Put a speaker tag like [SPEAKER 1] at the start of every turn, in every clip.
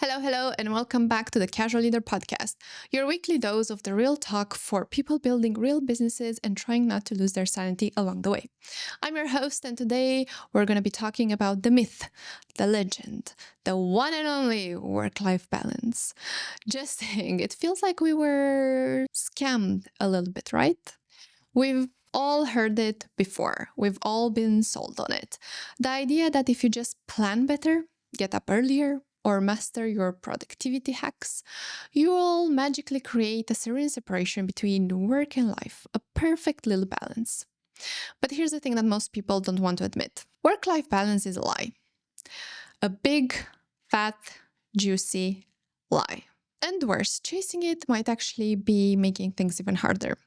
[SPEAKER 1] Hello, and welcome back to the Casual Leader Podcast, your weekly dose of the real talk for people building real businesses and trying not to lose their sanity along the way. I'm your host, and today we're going to be talking about the myth, the legend, the one and only work-life balance. Just saying, it feels like we were scammed a little bit, right? We've all heard it before. We've all been sold on it. The idea that if you just plan better, get up earlier, or master your productivity hacks, you will magically create a serene separation between work and life, a perfect little balance. But here's the thing that most people don't want to admit. Work-life balance is a lie. A big, fat, juicy lie. And worse, chasing it might actually be making things even harder.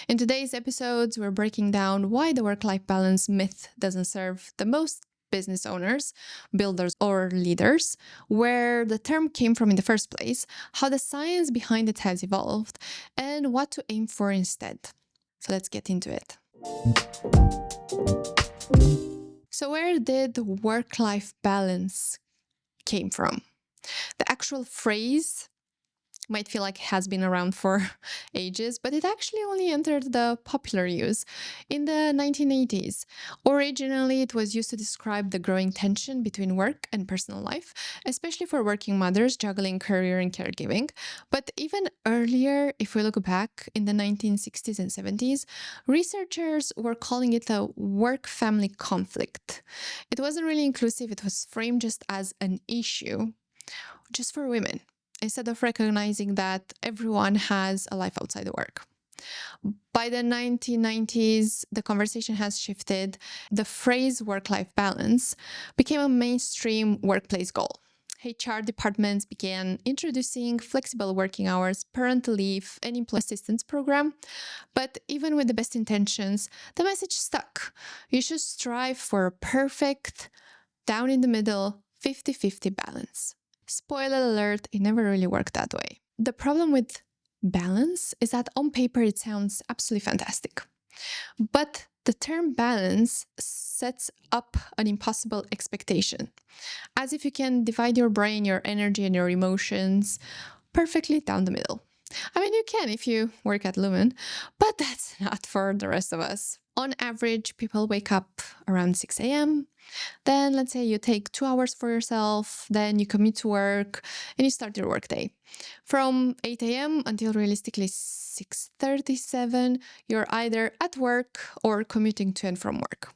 [SPEAKER 1] In today's episodes, we're breaking down why the work-life balance myth doesn't serve the most business owners, builders, or leaders, where the term came from in the first place, how the science behind it has evolved, and what to aim for instead. So let's get into it. So where did work-life balance came from? The actual phrase might feel like it has been around for ages, but it actually only entered the popular use in the 1980s. Originally, it was used to describe the growing tension between work and personal life, especially for working mothers juggling career and caregiving. But even earlier, if we look back in the 1960s and 70s, researchers were calling it a work-family conflict. It wasn't really inclusive, it was framed just as an issue, just for women, instead of recognizing that everyone has a life outside of work. By the 1990s, the conversation has shifted. The phrase work-life balance became a mainstream workplace goal. HR departments began introducing flexible working hours, parental leave, and employee assistance program. But even with the best intentions, the message stuck. You should strive for a perfect, down in the middle, 50-50 balance. Spoiler alert, it never really worked that way. The problem with balance is that on paper it sounds absolutely fantastic. But the term balance sets up an impossible expectation, as if you can divide your brain, your energy, and your emotions perfectly down the middle. I mean, you can if you work at Lumen, but that's not for the rest of us. On average, people wake up around 6 a.m. Then let's say you take 2 hours for yourself, then you commute to work and you start your workday. From 8 a.m. until realistically 6:37, you're either at work or commuting to and from work.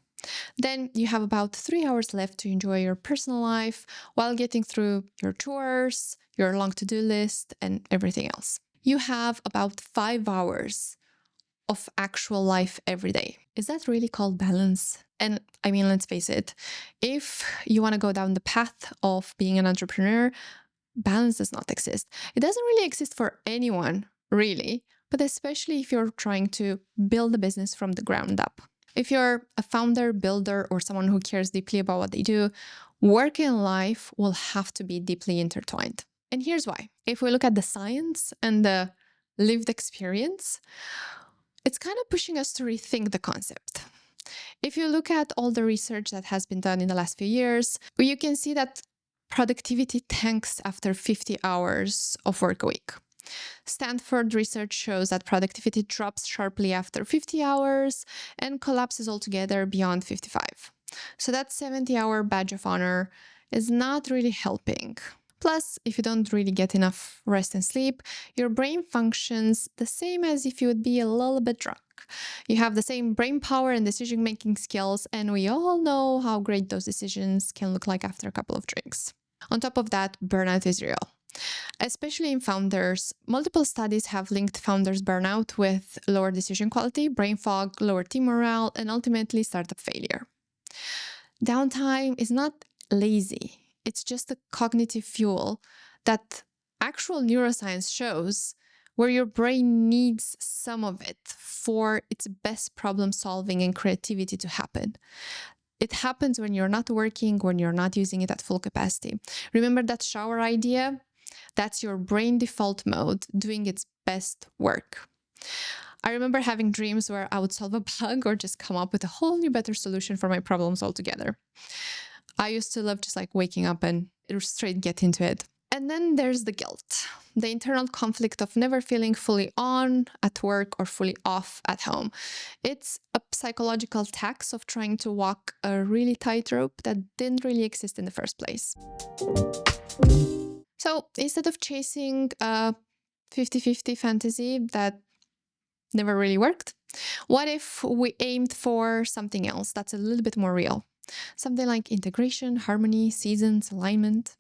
[SPEAKER 1] Then you have about 3 hours left to enjoy your personal life while getting through your chores, your long to-do list, and everything else. You have about 5 hours of actual life every day. Is that really called balance? And I mean, let's face it, if you want to go down the path of being an entrepreneur, balance does not exist. It doesn't really exist for anyone, really, but especially if you're trying to build a business from the ground up. If you're a founder, builder, or someone who cares deeply about what they do, work and life will have to be deeply intertwined. And here's why. If we look at the science and the lived experience, it's kind of pushing us to rethink the concept. If you look at all the research that has been done in the last few years, you can see that productivity tanks after 50 hours of work a week. Stanford research shows that productivity drops sharply after 50 hours and collapses altogether beyond 55. So that 70-hour badge of honor is not really helping. Plus, if you don't really get enough rest and sleep, your brain functions the same as if you would be a little bit drunk. You have the same brain power and decision-making skills, and we all know how great those decisions can look like after a couple of drinks. On top of that, burnout is real. Especially in founders, multiple studies have linked founders' burnout with lower decision quality, brain fog, lower team morale, and ultimately startup failure. Downtime is not lazy. It's just a cognitive fuel that actual neuroscience shows where your brain needs some of it for its best problem solving and creativity to happen. It happens when you're not working, when you're not using it at full capacity. Remember that shower idea? That's your brain default mode doing its best work. I remember having dreams where I would solve a bug or just come up with a whole new better solution for my problems altogether. I used to love just like waking up and straight get into it. And then there's the guilt, the internal conflict of never feeling fully on at work or fully off at home. It's a psychological tax of trying to walk a really tightrope that didn't really exist in the first place. So instead of chasing a 50-50 fantasy that never really worked, what if we aimed for something else that's a little bit more real? Something like integration, harmony, seasons, alignment.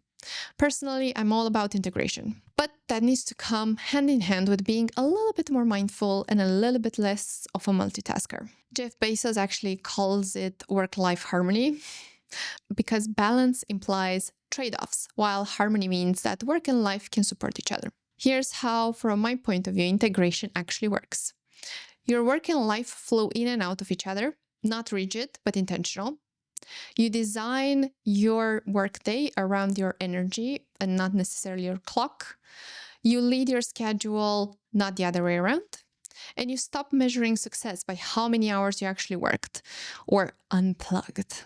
[SPEAKER 1] Personally, I'm all about integration, but that needs to come hand in hand with being a little bit more mindful and a little bit less of a multitasker. Jeff Bezos actually calls it work-life harmony because balance implies trade-offs, while harmony means that work and life can support each other. Here's how, from my point of view, integration actually works. Your work and life flow in and out of each other, not rigid, but intentional. You design your workday around your energy and not necessarily your clock. You lead your schedule, not the other way around. And you stop measuring success by how many hours you actually worked or unplugged.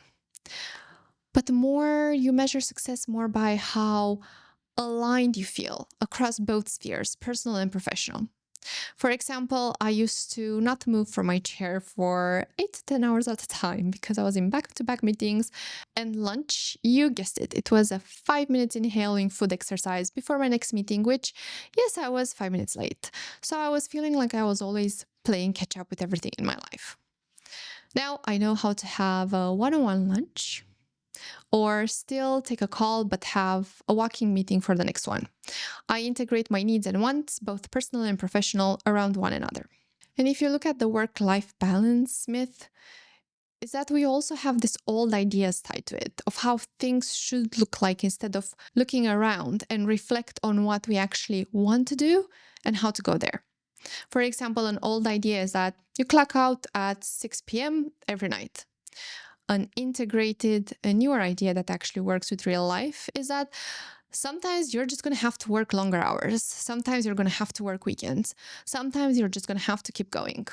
[SPEAKER 1] But more you measure success more by how aligned you feel across both spheres, personal and professional. For example, I used to not move from my chair for 8 to 10 hours at a time because I was in back-to-back meetings. And lunch, you guessed it, it was a 5 minutes inhaling food exercise before my next meeting, which, yes, I was 5 minutes late. So I was feeling like I was always playing catch up with everything in my life. Now I know how to have a one-on-one lunch, or still take a call but have a walking meeting for the next one. I integrate my needs and wants, both personal and professional, around one another. And if you look at the work-life balance myth, is that we also have this old ideas tied to it of how things should look like instead of looking around and reflect on what we actually want to do and how to go there. For example, an old idea is that you clock out at 6 p.m. every night. An integrated, a newer idea that actually works with real life is that sometimes you're just going to have to work longer hours. Sometimes you're going to have to work weekends. Sometimes you're just going to have to keep going.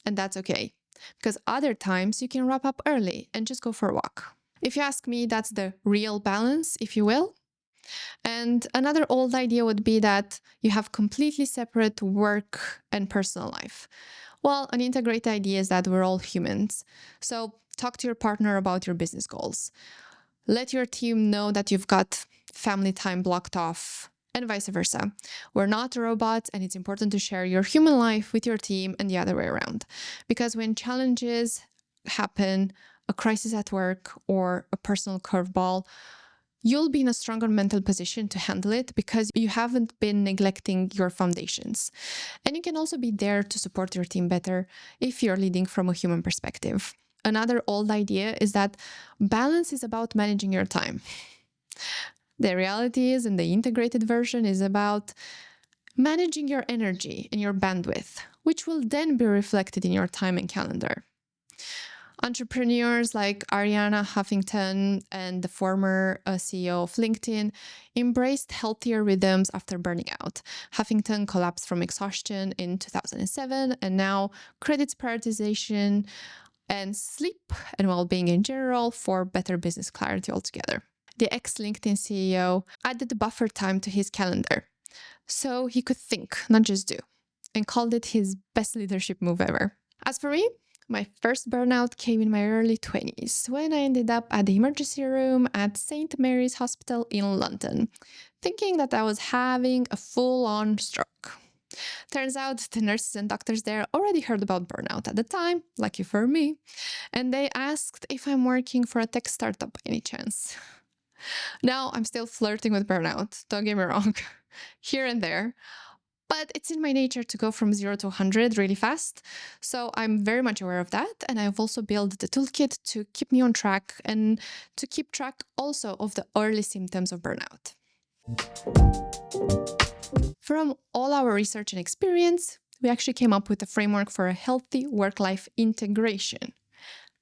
[SPEAKER 1] And that's okay, because other times you can wrap up early and just go for a walk. If you ask me, that's the real balance, if you will. And another old idea would be that you have completely separate work and personal life. Well, an integrated idea is that we're all humans. So talk to your partner about your business goals. Let your team know that you've got family time blocked off, and vice versa. We're not robots, and it's important to share your human life with your team and the other way around. Because when challenges happen, a crisis at work or a personal curveball, you'll be in a stronger mental position to handle it because you haven't been neglecting your foundations. And you can also be there to support your team better if you're leading from a human perspective. Another old idea is that balance is about managing your time. The reality is, in the integrated version, is about managing your energy and your bandwidth, which will then be reflected in your time and calendar. Entrepreneurs like Arianna Huffington and the former CEO of LinkedIn embraced healthier rhythms after burning out. Huffington collapsed from exhaustion in 2007 and now credits prioritization and sleep and well-being in general for better business clarity altogether. The ex-LinkedIn CEO added buffer time to his calendar so he could think, not just do, and called it his best leadership move ever. As for me, my first burnout came in my early 20s when I ended up at the emergency room at St. Mary's Hospital in London, thinking that I was having a full-on stroke. Turns out the nurses and doctors there already heard about burnout at the time, lucky for me, and they asked if I'm working for a tech startup by any chance. Now I'm still flirting with burnout, don't get me wrong, here and there. But it's in my nature to go from 0 to 100 really fast. So I'm very much aware of that. And I've also built the toolkit to keep me on track and to keep track also of the early symptoms of burnout. From all our research and experience, we actually came up with a framework for a healthy work-life integration.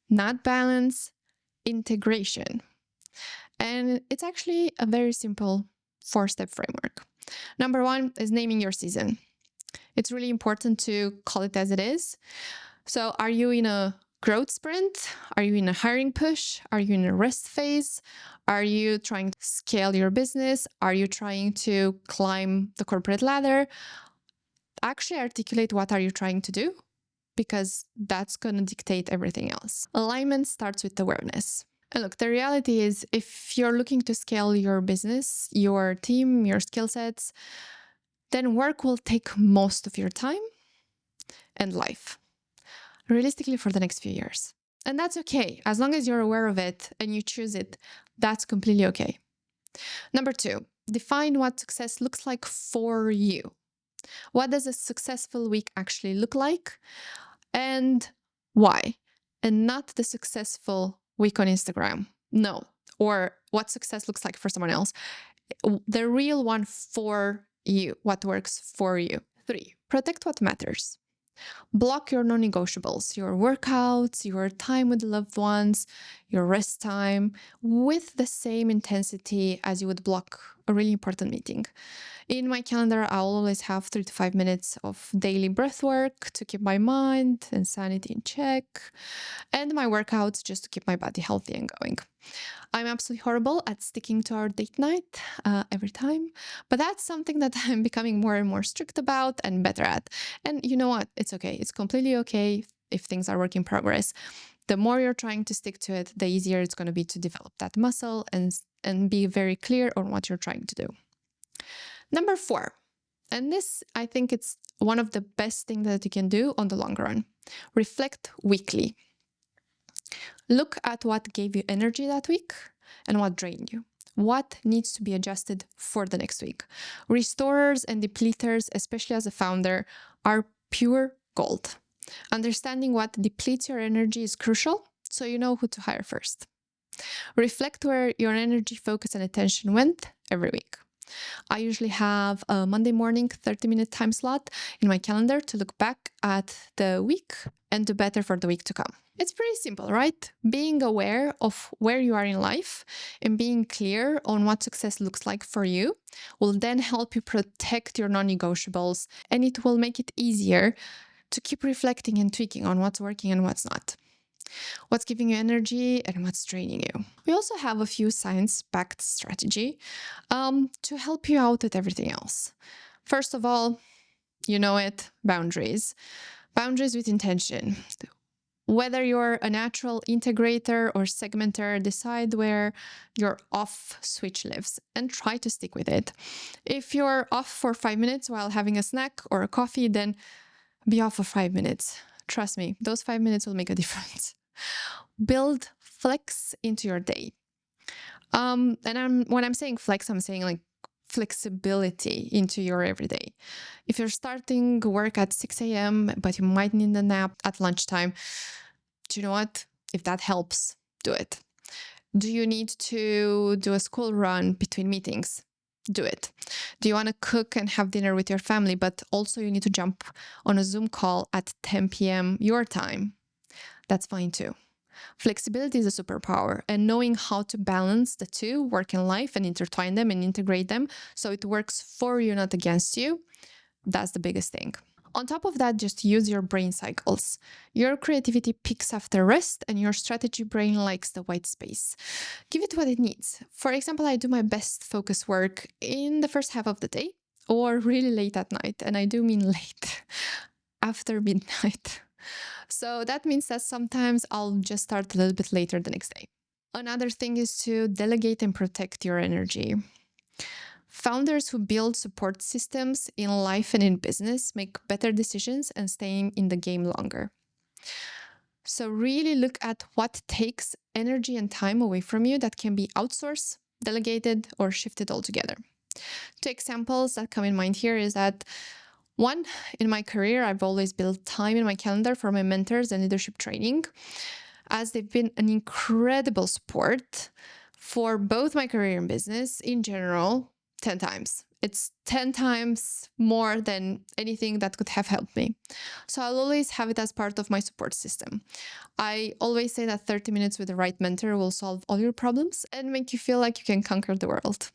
[SPEAKER 1] Not balance, integration. And it's actually a very simple 4-step framework. Number 1 is naming your season. It's really important to call it as it is. So are you in a growth sprint? Are you in a hiring push? Are you in a rest phase? Are you trying to scale your business? Are you trying to climb the corporate ladder? Actually articulate what are you trying to do, because that's going to dictate everything else. Alignment starts with awareness. And look, the reality is if you're looking to scale your business, your team, your skill sets, then work will take most of your time and life, realistically, for the next few years. And that's okay. As long as you're aware of it and you choose it, that's completely okay. Number 2, define what success looks like for you. What does a successful week actually look like and why? And not the successful week on Instagram. No. Or what success looks like for someone else. The real one for you, what works for you. 3, protect what matters. Block your non-negotiables, your workouts, your time with loved ones, your rest time, with the same intensity as you would block a really important meeting. In my calendar, I'll always have 3 to 5 minutes of daily breath work to keep my mind and sanity in check, and my workouts just to keep my body healthy and going. I'm absolutely horrible at sticking to our date night every time, but that's something that I'm becoming more and more strict about and better at. And you know what? It's okay. It's completely okay if things are work in progress. The more you're trying to stick to it, the easier it's going to be to develop that muscle and be very clear on what you're trying to do. Number 4, and this, I think it's one of the best things that you can do on the long run. Reflect weekly. Look at what gave you energy that week and what drained you. What needs to be adjusted for the next week? Restorers and depleters, especially as a founder, are pure gold. Understanding what depletes your energy is crucial, so you know who to hire first. Reflect where your energy, focus, and attention went every week. I usually have a Monday morning 30-minute time slot in my calendar to look back at the week and do better for the week to come. It's pretty simple, right? Being aware of where you are in life and being clear on what success looks like for you will then help you protect your non-negotiables, and it will make it easier to keep reflecting and tweaking on what's working and what's not. What's giving you energy and what's draining you. We also have a few science-backed strategy to help you out with everything else. First of all, you know it, boundaries. Boundaries with intention. Whether you're a natural integrator or segmenter, decide where your off switch lives and try to stick with it. If you're off for 5 minutes while having a snack or a coffee, then be off for 5 minutes. Trust me, those 5 minutes will make a difference. Build flex into your day. When I'm saying flex, I'm saying like flexibility into your everyday. If you're starting work at 6 a.m., but you might need a nap at lunchtime, do you know what? If that helps, do it. Do you need to do a school run between meetings? Do it. Do you want to cook and have dinner with your family, but also you need to jump on a Zoom call at 10 p.m. your time? That's fine too. Flexibility is a superpower, and knowing how to balance the two, work and life, and intertwine them and integrate them so it works for you, not against you, that's the biggest thing. On top of that, just use your brain cycles. Your creativity peaks after rest, and your strategy brain likes the white space. Give it what it needs. For example, I do my best focus work in the first half of the day or really late at night, and I do mean late, after midnight. So that means that sometimes I'll just start a little bit later the next day. Another thing is to delegate and protect your energy. Founders who build support systems in life and in business make better decisions and stay in the game longer. So really look at what takes energy and time away from you that can be outsourced, delegated, or shifted altogether. 2 examples that come in mind here is that 1, in my career, I've always built time in my calendar for my mentors and leadership training, as they've been an incredible support for both my career and business in general, 10 times. It's 10 times more than anything that could have helped me. So I'll always have it as part of my support system. I always say that 30 minutes with the right mentor will solve all your problems and make you feel like you can conquer the world.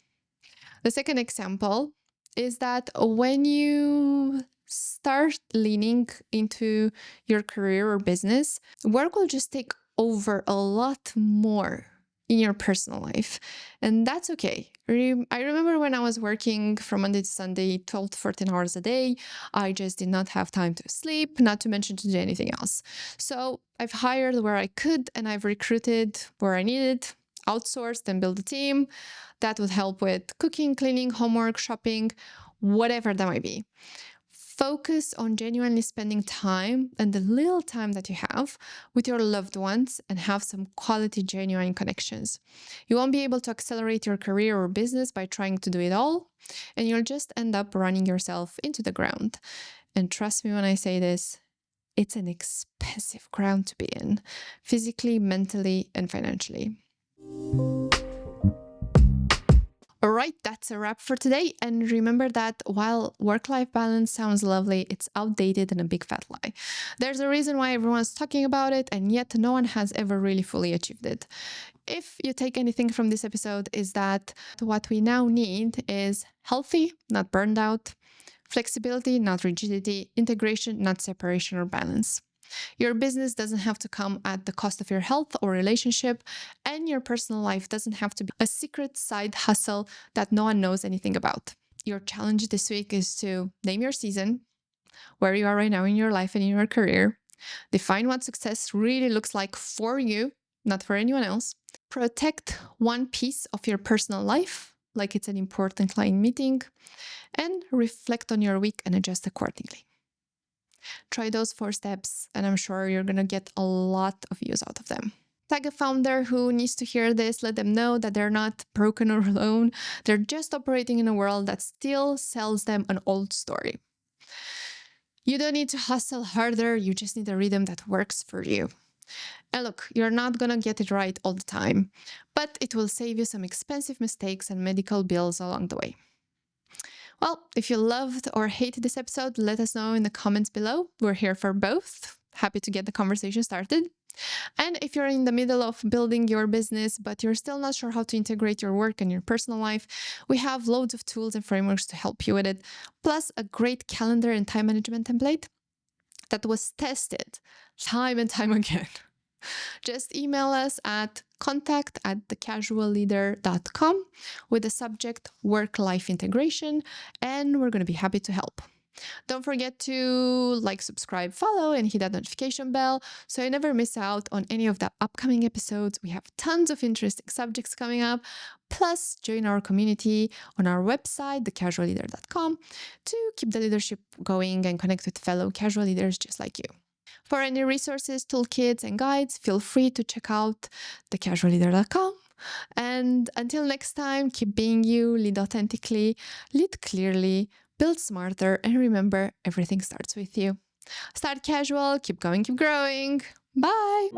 [SPEAKER 1] The second example is that when you start leaning into your career or business, work will just take over a lot more in your personal life. And that's okay. I remember when I was working from Monday to Sunday, 12 to 14 hours a day, I just did not have time to sleep, not to mention to do anything else. So I've hired where I could and I've recruited where I needed, outsourced and built a team that would help with cooking, cleaning, homework, shopping, whatever that might be. Focus on genuinely spending time and the little time that you have with your loved ones and have some quality, genuine connections. You won't be able to accelerate your career or business by trying to do it all, and you'll just end up running yourself into the ground. And trust me when I say this, it's an expensive ground to be in, physically, mentally, and financially. All right, that's a wrap for today. And remember that while work-life balance sounds lovely, it's outdated and a big fat lie. There's a reason why everyone's talking about it, and yet no one has ever really fully achieved it. If you take anything from this episode, is that what we now need is healthy, not burned out, flexibility, not rigidity, integration, not separation or balance. Your business doesn't have to come at the cost of your health or relationship, and your personal life doesn't have to be a secret side hustle that no one knows anything about. Your challenge this week is to name your season, where you are right now in your life and in your career. Define what success really looks like for you, not for anyone else. Protect one piece of your personal life, like it's an important client meeting, and reflect on your week and adjust accordingly. Try those 4 steps, and I'm sure you're going to get a lot of use out of them. Tag a founder who needs to hear this. Let them know that they're not broken or alone. They're just operating in a world that still sells them an old story. You don't need to hustle harder. You just need a rhythm that works for you. And look, you're not going to get it right all the time, but it will save you some expensive mistakes and medical bills along the way. Well, if you loved or hated this episode, let us know in the comments below. We're here for both. Happy to get the conversation started. And if you're in the middle of building your business, but you're still not sure how to integrate your work and your personal life, we have loads of tools and frameworks to help you with it, plus a great calendar and time management template that was tested time and time again. Just email us at contact@thecasualleader.com with the subject work-life integration, and we're going to be happy to help. Don't forget to like, subscribe, follow, and hit that notification bell so you never miss out on any of the upcoming episodes. We have tons of interesting subjects coming up. Plus, join our community on our website, thecasualleader.com, to keep the leadership going and connect with fellow casual leaders just like you. For any resources, toolkits, and guides, feel free to check out thecasualleader.com. And until next time, keep being you, lead authentically, lead clearly, build smarter, and remember, everything starts with you. Start casual, keep going, keep growing. Bye!